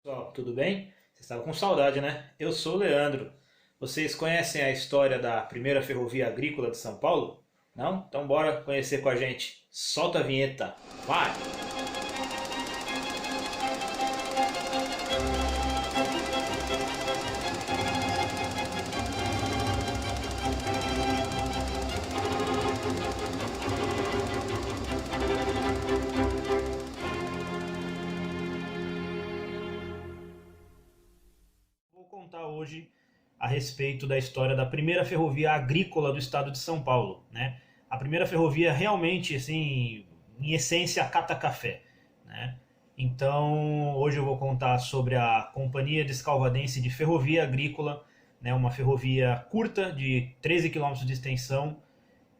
Pessoal, tudo bem? Vocês estavam com saudade, né? Eu sou o Leandro. Vocês conhecem a história da primeira ferrovia agrícola de São Paulo? Não? Então bora conhecer com a gente. Solta a vinheta. Vai! Vou contar hoje a respeito da história da primeira ferrovia agrícola do estado de São Paulo, né? A primeira ferrovia realmente, assim, em essência, cata café, né? Então, hoje eu vou contar sobre a Companhia Descalvadense de Ferrovia Agrícola, né? Uma ferrovia curta de 13 quilômetros de extensão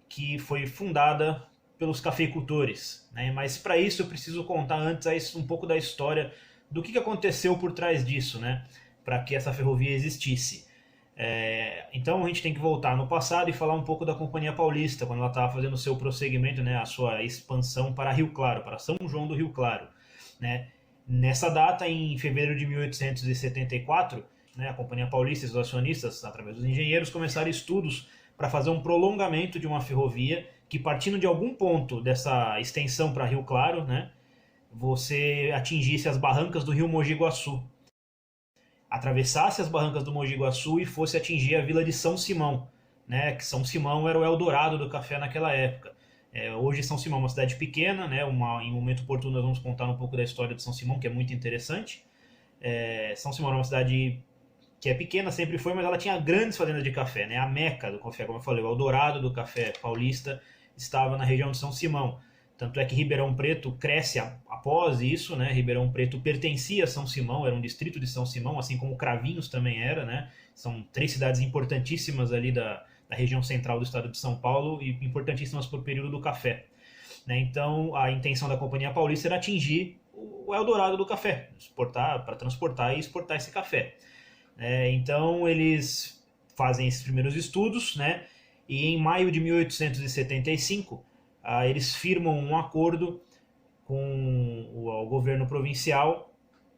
que foi fundada pelos cafeicultores, né? Mas para isso eu preciso contar antes um pouco da história do que aconteceu por trás disso, né? Para que essa ferrovia existisse. Então a gente tem que voltar no passado e falar um pouco da Companhia Paulista, quando ela estava fazendo o seu prosseguimento, né, a sua expansão para Rio Claro, para São João do Rio Claro. Né? Nessa data, em fevereiro de 1874, né, a Companhia Paulista e os acionistas, através dos engenheiros, começaram estudos para fazer um prolongamento de uma ferrovia que, partindo de algum ponto dessa extensão para Rio Claro, né, você atingisse as barrancas do rio Mogi Guaçu, atravessasse as barrancas do Mogi Guaçu e fosse atingir a vila de São Simão, né? Que São Simão era o Eldorado do café naquela época. Hoje São Simão é uma cidade pequena, né? Em um momento oportuno nós vamos contar um pouco da história de São Simão, que é muito interessante. São Simão é uma cidade que é pequena, sempre foi, mas ela tinha grandes fazendas de café, né? A meca do café, como eu falei, o Eldorado do café paulista estava na região de São Simão. Tanto é que Ribeirão Preto cresce após isso, né? Ribeirão Preto pertencia a São Simão, era um distrito de São Simão, assim como Cravinhos também era, né? São três cidades importantíssimas ali da região central do estado de São Paulo e importantíssimas por período do café. Né? Então, a intenção da Companhia Paulista era atingir o Eldorado do café, exportar para transportar e exportar esse café. Então, eles fazem esses primeiros estudos, né? E em maio de 1875, eles firmam um acordo com o governo provincial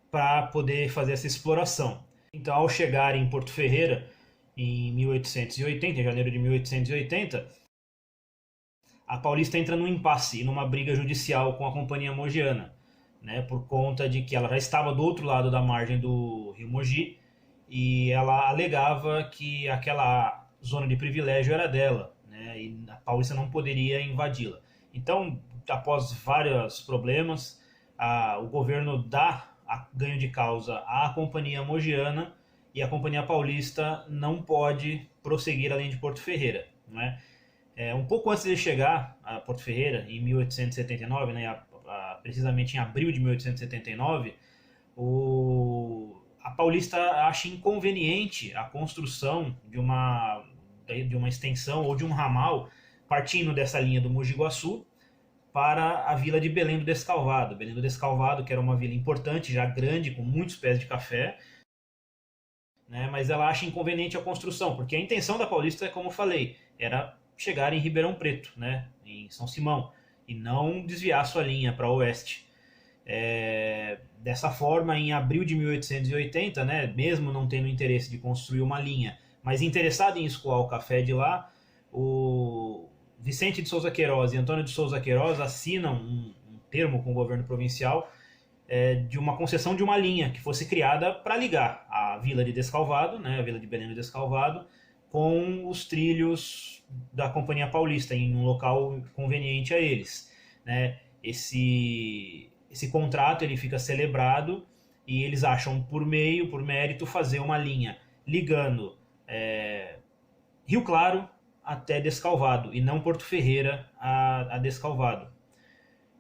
para poder fazer essa exploração. Então, ao chegar em Porto Ferreira, em 1880, em janeiro de 1880, a Paulista entra num impasse, numa briga judicial com a Companhia Mogiana, né, por conta de que ela já estava do outro lado da margem do rio Mogi e ela alegava que aquela zona de privilégio era dela, né, e a Paulista não poderia invadi-la. Então, após vários problemas, o governo dá ganho de causa à Companhia Mogiana e a Companhia Paulista não pode prosseguir além de Porto Ferreira. Né? Um pouco antes de chegar a Porto Ferreira, em 1879, né, precisamente em abril de 1879, a Paulista acha inconveniente a construção de uma extensão ou de um ramal partindo dessa linha do Mogi Guaçu para a vila de Belém do Descalvado. Belém do Descalvado, que era uma vila importante, já grande, com muitos pés de café, né, mas ela acha inconveniente a construção, porque a intenção da Paulista, como eu falei, era chegar em Ribeirão Preto, né, em São Simão, e não desviar sua linha para o oeste. Dessa forma, em abril de 1880, né, mesmo não tendo interesse de construir uma linha, mas interessado em escoar o café de lá, o Vicente de Souza Queiroz e Antônio de Souza Queiroz assinam um termo com o governo provincial de uma concessão de uma linha que fosse criada para ligar a vila de Descalvado, né, a vila de Belém do Descalvado, com os trilhos da Companhia Paulista, em um local conveniente a eles. Né? Esse contrato ele fica celebrado e eles acham por mérito, fazer uma linha ligando Rio Claro até Descalvado e não Porto Ferreira a Descalvado.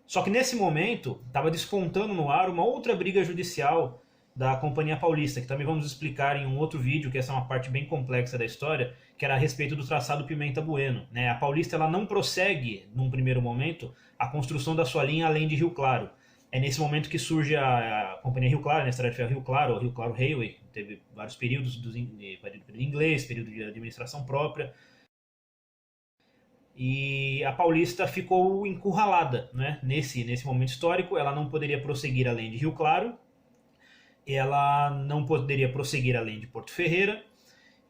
Só que nesse momento estava despontando no ar uma outra briga judicial da Companhia Paulista, que também vamos explicar em um outro vídeo, que essa é uma parte bem complexa da história, que era a respeito do traçado Pimenta Bueno. Né? A Paulista ela não prossegue, num primeiro momento, a construção da sua linha além de Rio Claro. É nesse momento que surge a Companhia Rio Claro, né? A Estrada de Ferro Rio Claro, ou Rio Claro Railway, teve vários períodos, período inglês, período de administração própria, e a Paulista ficou encurralada, né? Nesse momento histórico, ela não poderia prosseguir além de Rio Claro, ela não poderia prosseguir além de Porto Ferreira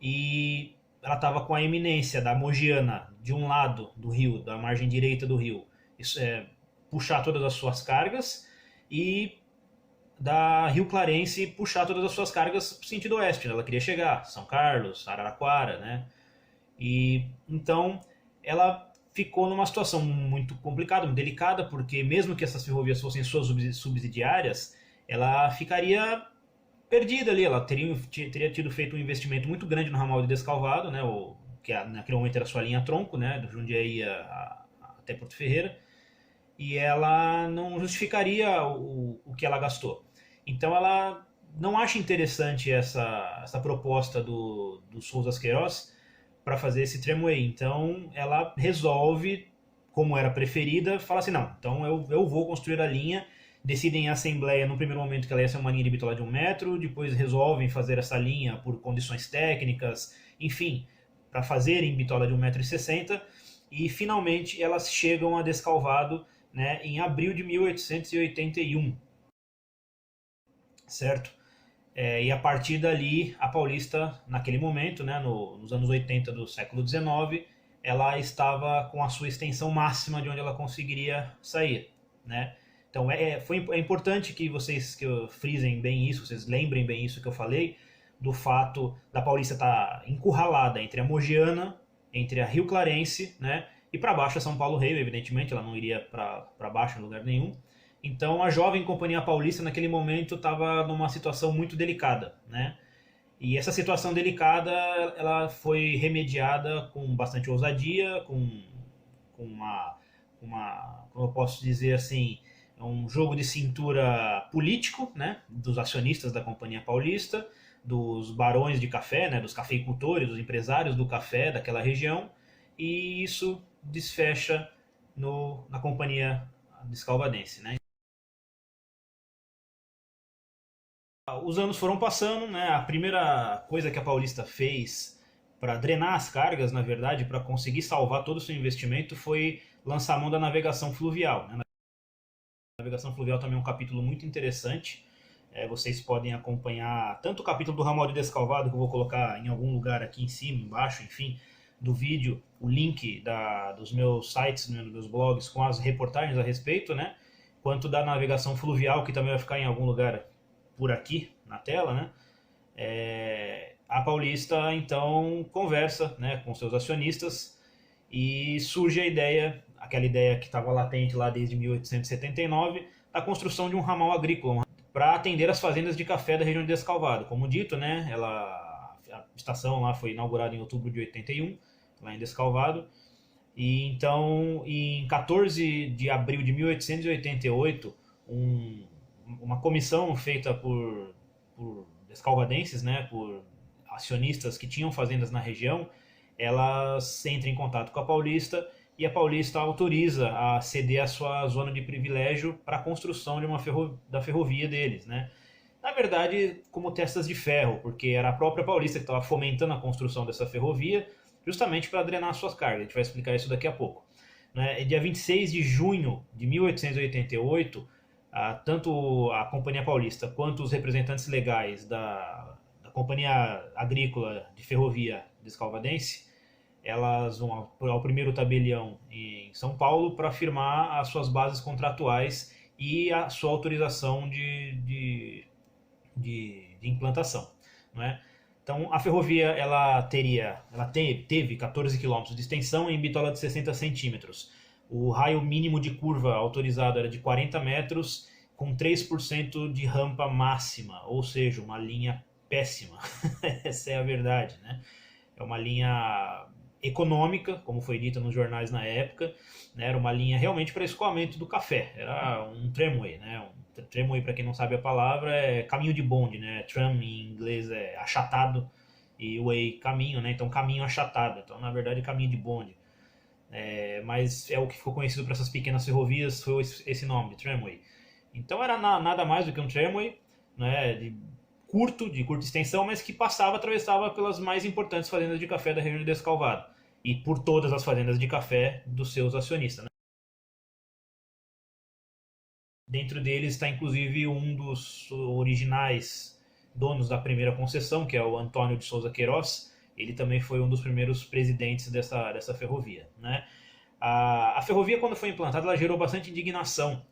e ela estava com a eminência da Mogiana de um lado do rio, da margem direita do rio, puxar todas as suas cargas e da Rio Clarense puxar todas as suas cargas no sentido oeste. Ela queria chegar São Carlos, Araraquara, né? E então ela ficou numa situação muito complicada, muito delicada, porque mesmo que essas ferrovias fossem suas subsidiárias, ela ficaria perdida ali. Ela teria tido feito um investimento muito grande no ramal de Descalvado, né? Que naquele momento era sua linha tronco, né? Do Jundiaí até Porto Ferreira, e ela não justificaria o que ela gastou. Então ela não acha interessante essa proposta do Souza Queiroz para fazer esse tramway. Então ela resolve, como era preferida, falar assim, não, então eu vou construir a linha. Decidem em assembleia no primeiro momento que ela ia ser uma linha de bitola de 1 metro, depois resolvem fazer essa linha por condições técnicas, enfim, para fazerem bitola de 1,60 m, e finalmente elas chegam a Descalvado, né, em abril de 1881, certo? E a partir dali, a Paulista, naquele momento, né, nos anos 80 do século XIX, ela estava com a sua extensão máxima de onde ela conseguiria sair, né? Então é importante que vocês frisem bem isso, vocês lembrem bem isso que eu falei, do fato da Paulista estar encurralada entre a Mogiana, entre a Rio Clarense, né, e para baixo a São Paulo Rail, evidentemente, ela não iria para baixo em lugar nenhum. Então a jovem Companhia Paulista naquele momento estava numa situação muito delicada, né? E essa situação delicada ela foi remediada com bastante ousadia, com como eu posso dizer assim, um jogo de cintura político, né? Dos acionistas da Companhia Paulista, dos barões de café, né? Dos cafeicultores, dos empresários do café daquela região, e isso desfecha na Companhia Descalvadense, né? Os anos foram passando, né? A primeira coisa que a Paulista fez para drenar as cargas, na verdade, para conseguir salvar todo o seu investimento, foi lançar a mão da navegação fluvial, né? A navegação fluvial também é um capítulo muito interessante. Vocês podem acompanhar tanto o capítulo do ramal de Descalvado, que eu vou colocar em algum lugar aqui em cima, embaixo, enfim, do vídeo, o link dos meus sites, dos meus blogs, com as reportagens a respeito, né? Quanto da navegação fluvial, que também vai ficar em algum lugar por aqui na tela, né? A Paulista então conversa, né, com seus acionistas e surge a ideia, aquela ideia que estava latente lá desde 1879, da construção de um ramal agrícola para atender as fazendas de café da região de Descalvado. Como dito, né, a estação lá foi inaugurada em outubro de 81, lá em Descalvado. E então, em 14 de abril de 1888, uma comissão feita por descalvadenses, né, por acionistas que tinham fazendas na região, elas entram em contato com a Paulista e a Paulista autoriza a ceder a sua zona de privilégio para a construção de da ferrovia deles, né? Na verdade, como testas de ferro, porque era a própria Paulista que estava fomentando a construção dessa ferrovia, justamente para drenar suas cargas. A gente vai explicar isso daqui a pouco. Né? Dia 26 de junho de 1888, tanto a Companhia Paulista quanto os representantes legais da Companhia Agrícola de Ferrovia Descalvadense, elas vão ao primeiro tabelião em São Paulo para firmar as suas bases contratuais e a sua autorização de implantação. Não é? Então a ferrovia ela teve 14 km de extensão em bitola de 60 centímetros. O raio mínimo de curva autorizado era de 40 metros, com 3% de rampa máxima, ou seja, uma linha péssima. Essa é a verdade, né? É uma linha econômica, como foi dito nos jornais na época, né? Era uma linha realmente para escoamento do café, era um tramway, né? Tramway, para quem não sabe a palavra, é caminho de bonde, né? Tram em inglês é achatado e way caminho, né? Então caminho achatado, então na verdade caminho de bonde. Mas é o que ficou conhecido para essas pequenas ferrovias, foi esse nome, de tramway. Então era nada mais do que um tramway, né, de curta extensão, mas que atravessava pelas mais importantes fazendas de café da região de Descalvado e por todas as fazendas de café dos seus acionistas, né? Dentro deles está inclusive um dos originais donos da primeira concessão, que é o Antônio de Souza Queiroz. Ele também foi um dos primeiros presidentes dessa ferrovia, né? A ferrovia, quando foi implantada, ela gerou bastante indignação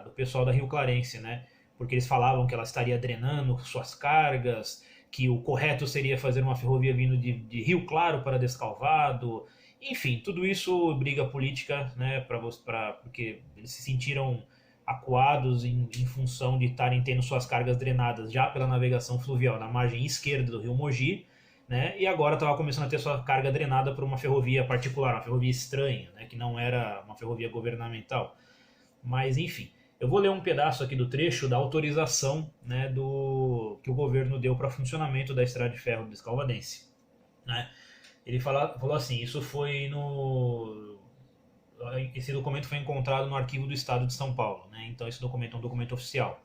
do pessoal da Rio Clarense, né? Porque eles falavam que ela estaria drenando suas cargas, que o correto seria fazer uma ferrovia vindo de Rio Claro para Descalvado. Enfim, tudo isso briga política, né? Porque eles se sentiram acuados em função de estarem tendo suas cargas drenadas já pela navegação fluvial na margem esquerda do rio Mogi, né? E agora estava começando a ter sua carga drenada por uma ferrovia particular, uma ferrovia estranha, né? Que não era uma ferrovia governamental. Mas enfim, eu vou ler um pedaço aqui do trecho da autorização, né, que o governo deu para funcionamento da estrada de ferro do Escalvadense, né? Ele falou assim: isso foi no esse documento foi encontrado no arquivo do Estado de São Paulo, né? Então esse documento é um documento oficial.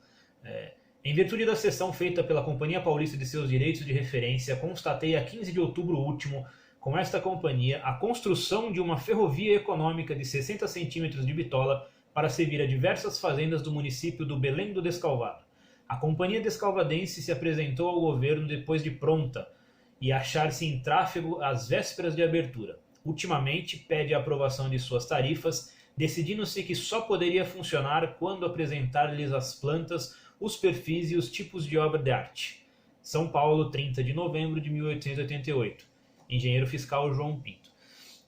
Em virtude da cessão feita pela Companhia Paulista de seus direitos de referência, constatei a 15 de outubro último, com esta companhia, a construção de uma ferrovia econômica de 60 centímetros de bitola para servir a diversas fazendas do município do Belém do Descalvado. A Companhia Descalvadense se apresentou ao governo depois de pronta e achar-se em tráfego às vésperas de abertura. Ultimamente, pede a aprovação de suas tarifas, decidindo-se que só poderia funcionar quando apresentar-lhes as plantas, os perfis e os tipos de obra de arte. São Paulo, 30 de novembro de 1888. Engenheiro fiscal João Pinto.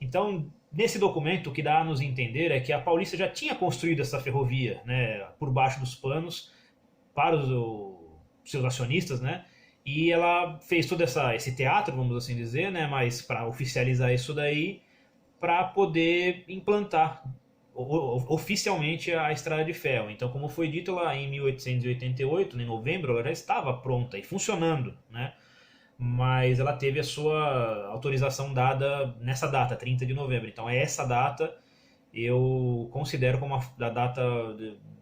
Então, nesse documento, o que dá a nos entender é que a Paulista já tinha construído essa ferrovia, né, por baixo dos panos para os seus acionistas, né? E ela fez todo esse teatro, vamos assim dizer, né? Mas para oficializar isso daí, para poder implantar oficialmente a estrada de ferro. Então, como foi dito lá em 1888, em novembro, ela já estava pronta e funcionando, né? Mas ela teve a sua autorização dada nessa data, 30 de novembro. Então, essa data eu considero como a data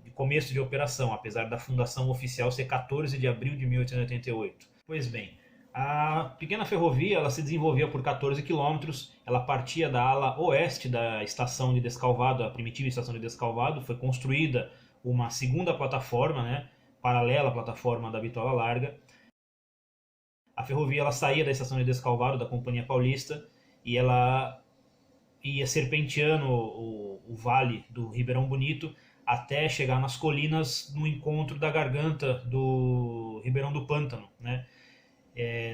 de começo de operação, apesar da fundação oficial ser 14 de abril de 1888. Pois bem, a pequena ferrovia ela se desenvolvia por 14 quilômetros, ela partia da ala oeste da estação de Descalvado, a primitiva estação de Descalvado, foi construída uma segunda plataforma, né, paralela à plataforma da Bitola Larga. A ferrovia ela saía da estação de Descalvado, da Companhia Paulista, e ela ia serpenteando o vale do Ribeirão Bonito até chegar nas colinas no encontro da garganta do Ribeirão do Pântano, né?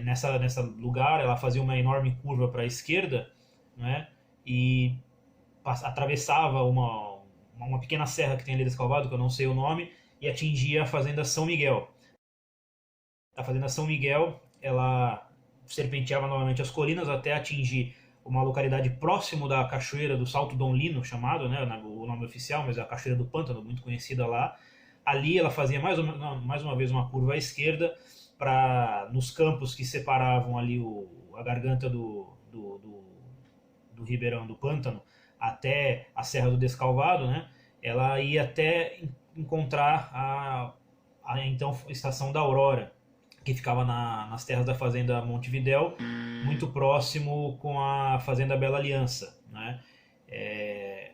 Nessa lugar ela fazia uma enorme curva para a esquerda, né? E atravessava uma pequena serra que tem ali Descalvado, que eu não sei o nome, e atingia a fazenda São Miguel. A fazenda São Miguel ela serpenteava novamente as colinas até atingir uma localidade próximo da cachoeira do Salto Dom Lino, chamado, né, o nome oficial, mas é a Cachoeira do Pântano, muito conhecida lá. Ali ela fazia mais uma vez uma curva à esquerda, nos campos que separavam ali a garganta do Ribeirão do Pântano até a Serra do Descalvado, né, ela ia até encontrar a então estação da Aurora, que ficava nas terras da fazenda Montevidéu, muito próximo com a fazenda Bela Aliança, né?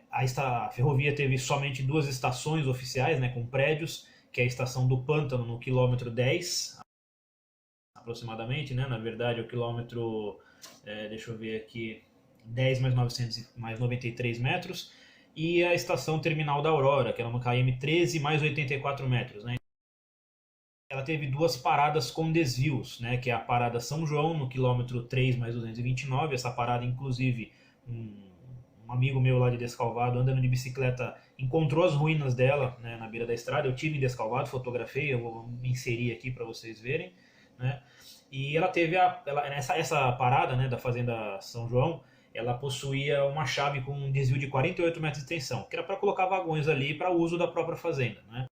A ferrovia teve somente duas estações oficiais, né, com prédios, que é a estação do Pântano no quilômetro 10, aproximadamente, né? Na verdade é o quilômetro, deixa eu ver aqui, 10 mais 900 mais 93 metros, e a estação terminal da Aurora, que era uma KM 13 mais 84 metros, né? Ela teve duas paradas com desvios, né, que é a parada São João, no quilômetro 3 mais 229. Essa parada, inclusive, um amigo meu lá de Descalvado, andando de bicicleta, encontrou as ruínas dela, né, na beira da estrada. Eu tive em Descalvado, fotografei, eu vou me inserir aqui para vocês verem, né? E ela teve essa parada, né, da fazenda São João, ela possuía uma chave com um desvio de 48 metros de extensão, que era para colocar vagões ali para uso da própria fazenda, né?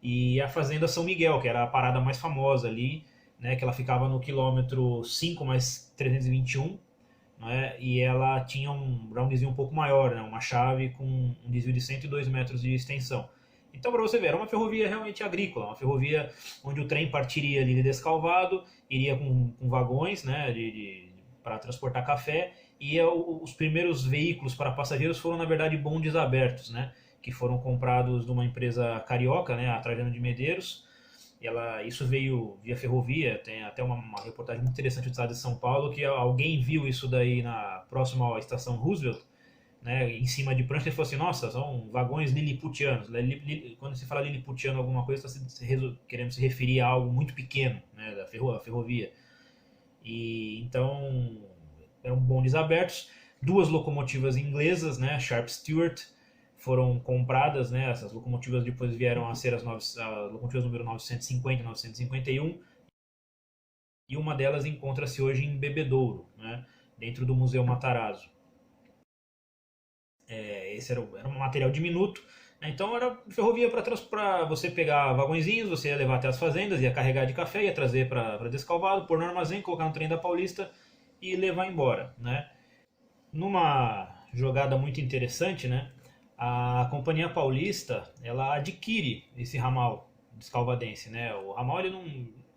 E a fazenda São Miguel, que era a parada mais famosa ali, né, que ela ficava no quilômetro 5 mais 321, né, e ela tinha um desvio um pouco maior, né, uma chave com um desvio de 102 metros de extensão. Então, para você ver, era uma ferrovia realmente agrícola, uma ferrovia onde o trem partiria ali de Descalvado, iria com vagões, né, para transportar café, e os primeiros veículos para passageiros foram, na verdade, bondes abertos, né? que foram comprados de uma empresa carioca, né, a Trajano de Medeiros. Isso veio via ferrovia, tem até uma reportagem muito interessante do estado de São Paulo, que alguém viu isso daí próximo à estação Roosevelt, né, em cima de prancha, e falou assim, nossa, são vagões liliputianos. Quando se fala liliputiano alguma coisa, está querendo se referir a algo muito pequeno, né, da ferrovia. E então eram bondes abertos, duas locomotivas inglesas, né, Sharp Stewart, foram compradas, né, essas locomotivas depois vieram a ser as locomotivas número 950 e 951, e uma delas encontra-se hoje em Bebedouro, né, dentro do Museu Matarazzo. Esse era um material diminuto, né, então era ferrovia para você pegar vagõezinhos, você ia levar até as fazendas, ia carregar de café, ia trazer para Descalvado, pôr no armazém, colocar no trem da Paulista e levar embora, né. Numa jogada muito interessante, né, a Companhia Paulista ela adquire esse ramal descalvadense, né. O ramal, ele não,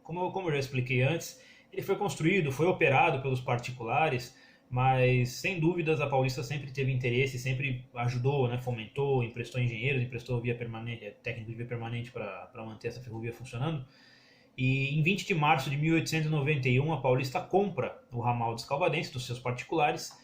como eu já expliquei antes, ele foi construído, foi operado pelos particulares, mas sem dúvidas a Paulista sempre teve interesse, sempre ajudou, né, fomentou, emprestou engenheiros, emprestou via permanente, técnico de via permanente para manter essa ferrovia funcionando. E em 20 de março de 1891 a Paulista compra o ramal descalvadense dos seus particulares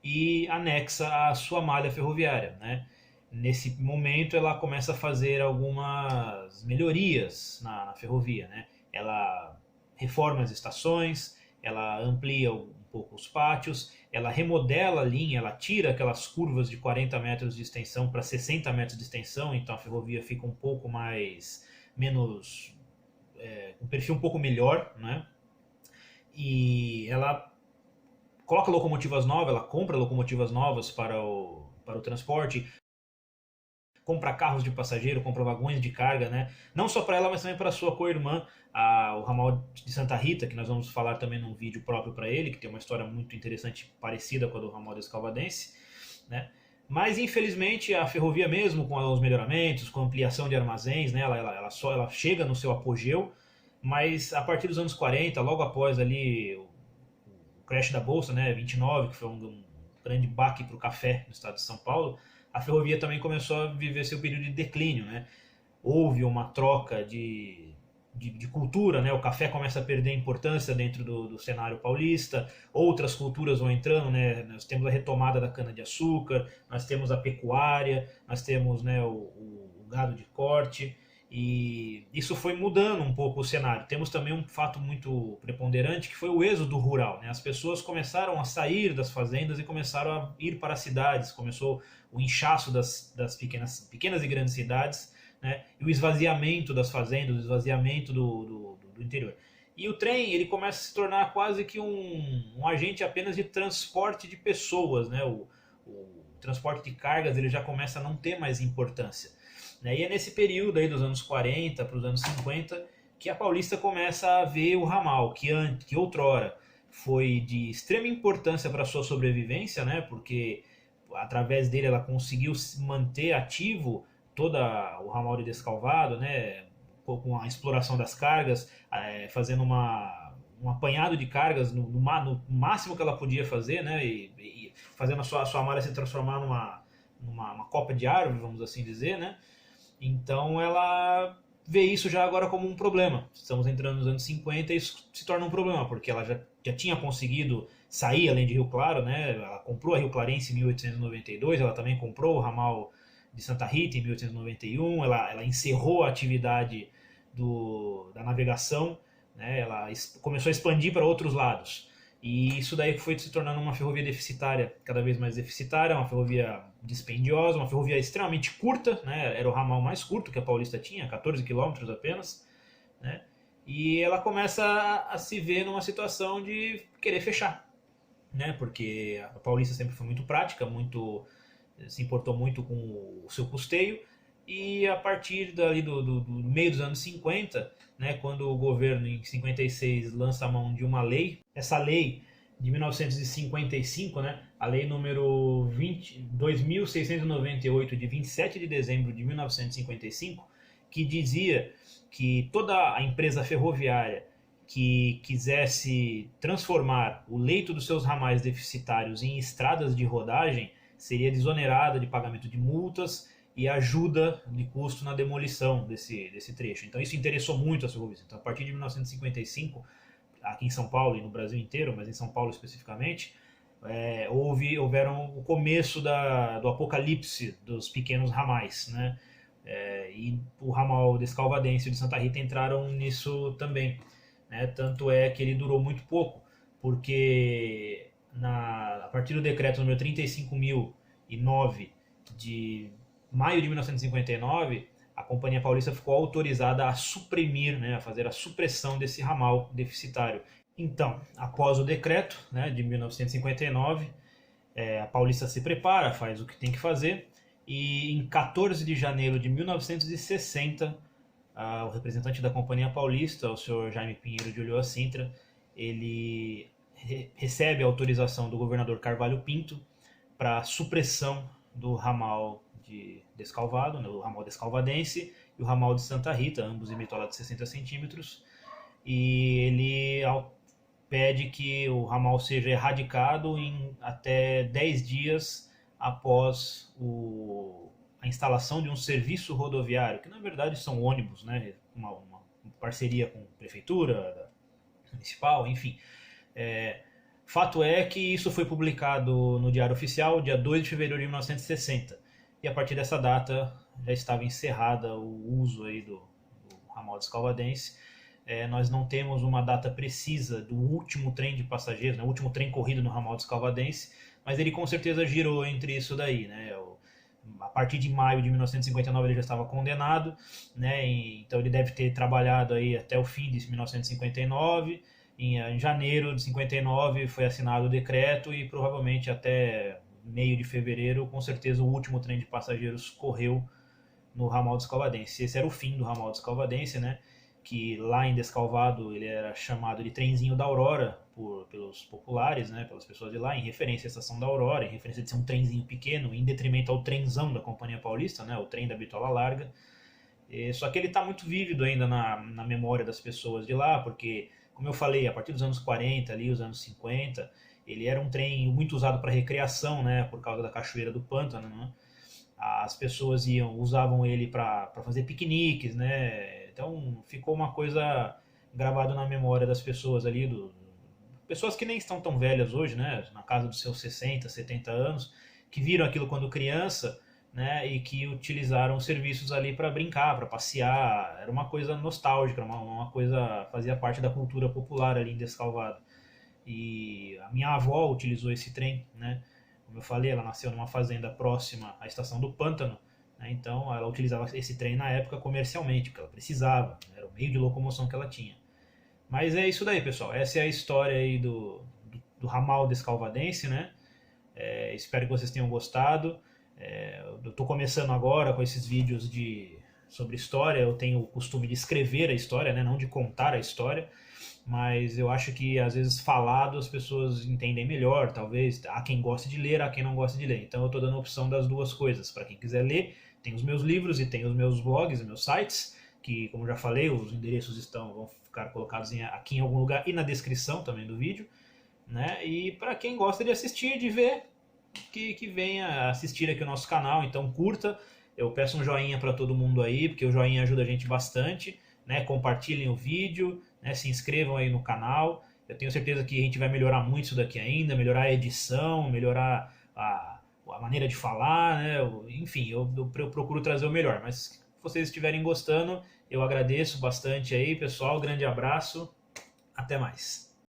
e anexa a sua malha ferroviária, né? Nesse momento ela começa a fazer algumas melhorias na ferrovia, né? Ela reforma as estações, ela amplia um pouco os pátios, ela remodela a linha, ela tira aquelas curvas de 40 metros de extensão para 60 metros de extensão, então a ferrovia fica um pouco menos, um perfil um pouco melhor, né? E ela coloca locomotivas novas, ela compra locomotivas novas para o transporte, compra carros de passageiro, compra vagões de carga, né? Não só para ela, mas também para sua co-irmã, o ramal de Santa Rita, que nós vamos falar também num vídeo próprio para ele, que tem uma história muito interessante, parecida com a do ramal descalvadense, né? Mas infelizmente a ferrovia mesmo, com os melhoramentos, com a ampliação de armazéns, né, ela chega no seu apogeu, mas a partir dos anos 40, logo após ali o crash da Bolsa, né, 29, que foi um grande baque para o café no estado de São Paulo, a ferrovia também começou a viver seu período de declínio, né? Houve uma troca de cultura, né? O café começa a perder importância dentro do cenário paulista, outras culturas vão entrando, né? Nós temos a retomada da cana-de-açúcar, nós temos a pecuária, nós temos, né, o gado de corte, e isso foi mudando um pouco o cenário. Temos também um fato muito preponderante, que foi o êxodo rural, né? As pessoas começaram a sair das fazendas e começaram a ir para as cidades, começou o inchaço das pequenas e grandes cidades, né? E o esvaziamento das fazendas, o esvaziamento do interior. E o trem, ele começa a se tornar quase que um agente apenas de transporte de pessoas, né? O transporte de cargas, ele já começa a não ter mais importância, né? E é nesse período aí dos anos 40 para os anos 50 que a Paulista começa a ver o ramal, que outrora foi de extrema importância para a sua sobrevivência, né? Porque através dele ela conseguiu manter ativo todo o ramal de Descalvado, né? Com a exploração das cargas, fazendo um apanhado de cargas no máximo que ela podia fazer, né? E fazendo a sua malha se transformar numa copa de árvore, vamos assim dizer, né? Então ela vê isso já agora como um problema. Estamos entrando nos anos 50 e isso se torna um problema, porque ela já tinha conseguido sair além de Rio Claro, né? Ela comprou a Rio Clarense em 1892, ela também comprou o ramal de Santa Rita em 1891, ela encerrou a atividade da navegação, né? Ela começou a expandir para outros lados. E isso daí foi se tornando uma ferrovia deficitária, cada vez mais deficitária, uma ferrovia dispendiosa, uma ferrovia extremamente curta, né? Era o ramal mais curto que a Paulista tinha, 14 quilômetros apenas, né? E ela começa a se ver numa situação de querer fechar, né? Porque a Paulista sempre foi muito prática, se importou muito com o seu custeio, e a partir dali do meio dos anos 50, né, quando o governo em 56 lança a mão de uma lei, essa lei de 1955, né, a lei número 2698 de 27 de dezembro de 1955, que dizia que toda a empresa ferroviária que quisesse transformar o leito dos seus ramais deficitários em estradas de rodagem seria desonerada de pagamento de multas e ajuda de custo na demolição desse trecho. Então isso interessou muito as ferrovias. Então a partir de 1955, aqui em São Paulo e no Brasil inteiro, mas em São Paulo especificamente, houveram o começo do apocalipse dos pequenos ramais, né? E o ramal Descalvadense de Santa Rita entraram nisso também, né? Tanto é que ele durou muito pouco, porque a partir do decreto número 35.009 de maio de 1959, a Companhia Paulista ficou autorizada a suprimir, né, a fazer a supressão desse ramal deficitário. Então, após o decreto, né, de 1959, a Paulista se prepara, faz o que tem que fazer, e em 14 de janeiro de 1960, o representante da Companhia Paulista, o senhor Jaime Pinheiro de Ulloa Sintra, ele recebe a autorização do governador Carvalho Pinto para supressão do ramal de Descalvado, né, o ramal Descalvadense e o ramal de Santa Rita, ambos em bitola de 60 centímetros, e ele pede que o ramal seja erradicado em até 10 dias após a instalação de um serviço rodoviário, que na verdade são ônibus, né, uma parceria com a prefeitura municipal, enfim. Fato é que isso foi publicado no Diário Oficial, dia 2 de fevereiro de 1960. E a partir dessa data já estava encerrada o uso aí do ramal Descalvadense. Nós não temos uma data precisa do último trem de passageiros, né, o último trem corrido no ramal Descalvadense, mas ele com certeza girou entre isso daí, né? A partir de maio de 1959 ele já estava condenado, né? Então ele deve ter trabalhado aí até o fim de 1959. Em janeiro de 59 foi assinado o decreto e provavelmente até meio de fevereiro, com certeza o último trem de passageiros correu no ramal Descalvadense. Esse era o fim do ramal Descalvadense, né? Que lá em Descalvado ele era chamado de trenzinho da Aurora pelos populares, né? Pelas pessoas de lá, em referência à estação da Aurora, em referência de ser um trenzinho pequeno, em detrimento ao trenzão da Companhia Paulista, né? O trem da bitola larga. Só que ele está muito vívido ainda na memória das pessoas de lá, porque, como eu falei, a partir dos anos 40, ali, os anos 50, ele era um trem muito usado para recreação, né, por causa da Cachoeira do Pântano, né? As pessoas usavam ele para fazer piqueniques, né? Então ficou uma coisa gravada na memória das pessoas ali, pessoas que nem estão tão velhas hoje, né, na casa dos seus 60, 70 anos, que viram aquilo quando criança, né, e que utilizaram os serviços ali para brincar, para passear. Era uma coisa nostálgica, uma coisa, fazia parte da cultura popular ali em Descalvado. E a minha avó utilizou esse trem, né? Como eu falei, ela nasceu numa fazenda próxima à estação do Pântano, né? Então ela utilizava esse trem na época comercialmente, porque ela precisava, né? Era o meio de locomoção que ela tinha. Mas é isso daí, pessoal. Essa é a história aí do ramal Descalvadense, né? Espero que vocês tenham gostado. Eu estou começando agora com esses vídeos sobre história. Eu tenho o costume de escrever a história, né? Não de contar a história. Mas eu acho que às vezes falado as pessoas entendem melhor, talvez. Há quem goste de ler, há quem não goste de ler. Então eu estou dando a opção das duas coisas. Para quem quiser ler, tem os meus livros e tem os meus blogs, os meus sites, que, como já falei, os endereços vão ficar colocados aqui em algum lugar e na descrição também do vídeo, né? E para quem gosta de assistir, de ver, que venha assistir aqui o nosso canal. Então curta, eu peço um joinha para todo mundo aí, porque o joinha ajuda a gente bastante, né? Compartilhem o vídeo, né? Se inscrevam aí no canal. Eu tenho certeza que a gente vai melhorar muito isso daqui ainda, melhorar a edição, melhorar a maneira de falar, né? Enfim, eu procuro trazer o melhor, mas se vocês estiverem gostando, eu agradeço bastante aí, pessoal. Grande abraço, até mais.